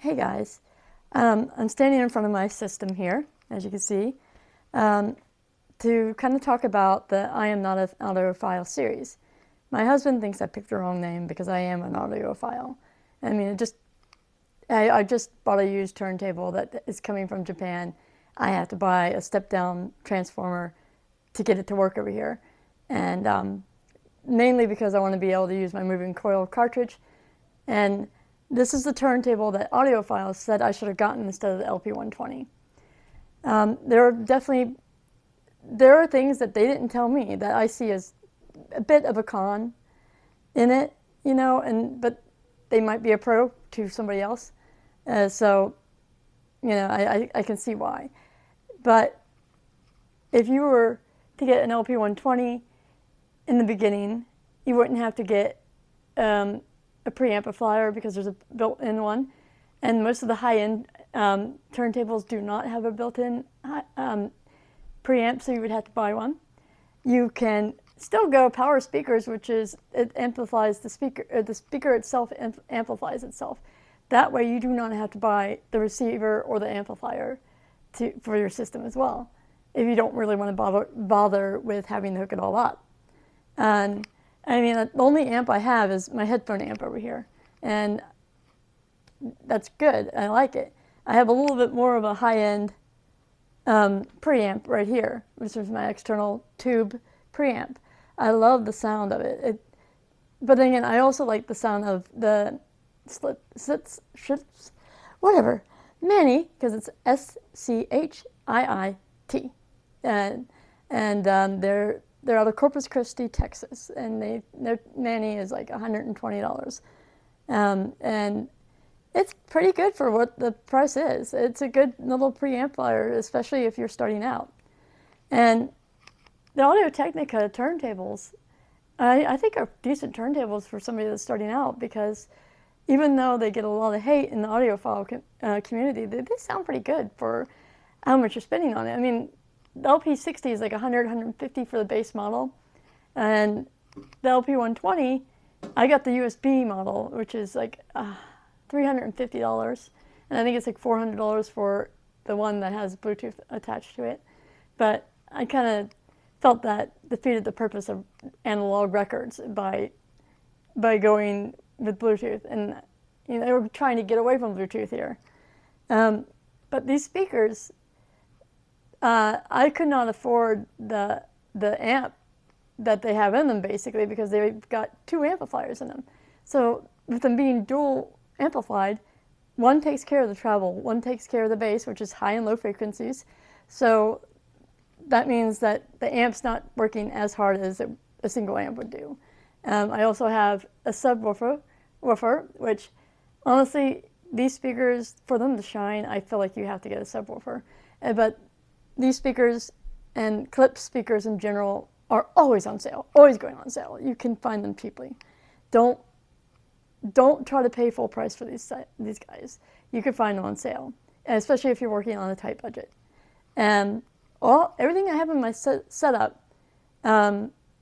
Hey guys, I'm standing in front of my system here, as you can see, to kind of talk about the I Am Not an Audiophile series. My husband thinks I picked the wrong name because I am an audiophile. I mean, I just bought a used turntable that is coming from Japan. I have to buy a step-down transformer to get it to work over here. And mainly because I want to be able to use my moving coil cartridge. And this is the turntable that Audiophile said I should have gotten instead of the LP120. There are things that they didn't tell me that I see as a bit of a con in it, but they might be a pro to somebody else. So, I can see why. But if you were to get an LP120 in the beginning, you wouldn't have to get a preamplifier because there's a built-in one. And most of the high-end turntables do not have a built-in preamp, so you would have to buy one. You can still go power speakers, which is it amplifies the speaker. The speaker itself amplifies itself. That way, you do not have to buy the receiver or the amplifier for your system as well, if you don't really want to bother with having to hook it all up. And I mean, the only amp I have is my headphone amp over here, and that's good. I like it. I have a little bit more of a high-end preamp right here, which is my external tube preamp. I love the sound of it. But then again, I also like the sound of the slits, whatever, Manny, because it's SCHIIT, and they're out of Corpus Christi, Texas, and their Manny is like $120, and it's pretty good for what the price is. It's a good little preamplifier, especially if you're starting out. And the Audio-Technica turntables, I think are decent turntables for somebody that's starting out, because even though they get a lot of hate in the audiophile community, they sound pretty good for how much you're spending on it. I mean, the LP60 is like $100, $150 for the base model, and the LP120, I got the USB model, which is like $350, and I think it's like $400 for the one that has Bluetooth attached to it. But I kind of felt that defeated the purpose of analog records by going with Bluetooth, and they were trying to get away from Bluetooth here. But these speakers, I could not afford the amp that they have in them, basically, because they've got two amplifiers in them. So with them being dual amplified, one takes care of the treble, one takes care of the bass, which is high and low frequencies. So that means that the amp's not working as hard as a single amp would do. I also have a subwoofer, which honestly, these speakers, for them to shine, I feel like you have to get a subwoofer. But these speakers and clip speakers in general are always on sale, always going on sale. You can find them cheaply. Don't try to pay full price for these guys. You can find them on sale, especially if you're working on a tight budget. And everything I have in my setup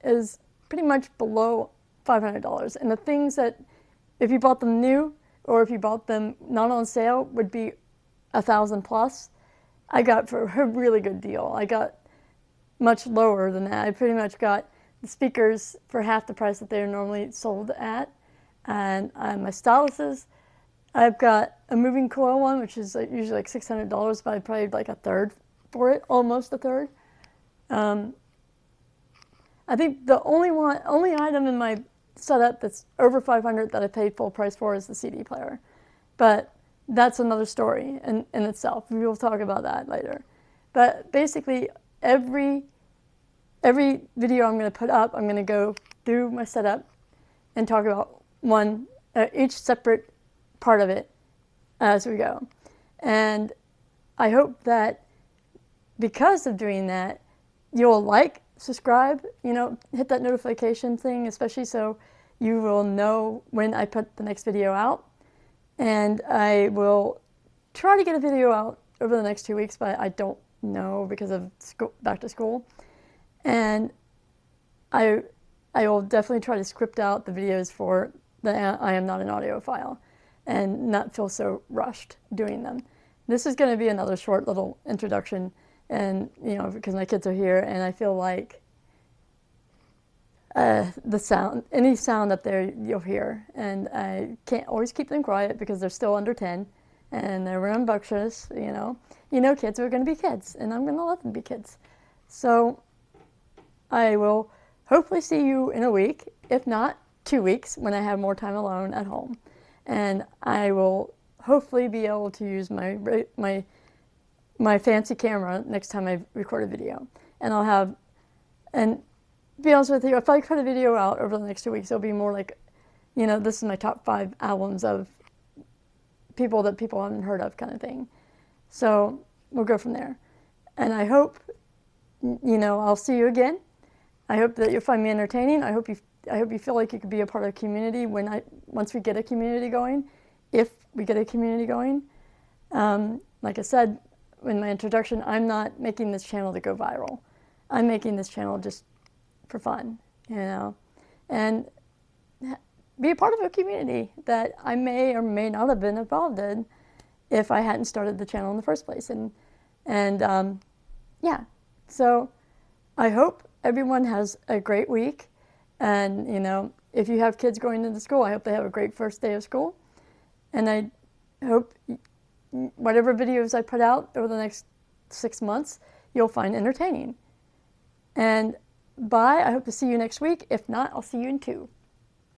is pretty much below $500. And the things that, if you bought them new or if you bought them not on sale, would be $1,000 plus, I got for a really good deal. I got much lower than that. I pretty much got the speakers for half the price that they're normally sold at. And my styluses, I've got a moving coil one, which is usually like $600, but I paid like a third for it, almost a third. I think the only item in my setup that's over $500 that I paid full price for is the CD player. But that's another story in itself. We will talk about that later. But basically, every video I'm going to put up, I'm going to go through my setup and talk about each separate part of it as we go. And I hope that because of doing that, you'll subscribe, hit that notification thing, especially so you will know when I put the next video out. And I will try to get a video out over the next 2 weeks, but I don't know because of back to school. And I will definitely try to script out the videos for the I Am Not an Audiophile. and not feel so rushed doing them. This is going to be another short little introduction, and because my kids are here, and I feel like the sound, any sound up there you'll hear, and I can't always keep them quiet because they're still under 10 and they're rambunctious. Kids are going to be kids, and I'm going to let them be kids. So I will hopefully see you in a week, if not 2 weeks, when I have more time alone at home, and I will hopefully be able to use my fancy camera next time I record a video, and I'll have, and to be honest with you, if I cut a video out over the next 2 weeks, it'll be more like, this is my top 5 albums of people that people haven't heard of, kind of thing. So we'll go from there. And I hope, I'll see you again. I hope that you'll find me entertaining. I hope you feel like you could be a part of a community once we get a community going, if we get a community going. Like I said in my introduction, I'm not making this channel to go viral. I'm making this channel just for fun, and be a part of a community that I may or may not have been involved in if I hadn't started the channel in the first place. And so I hope everyone has a great week, and if you have kids going into school, I hope they have a great first day of school, and I hope whatever videos I put out over the next 6 months you'll find entertaining. And bye. I hope to see you next week. If not, I'll see you in 2.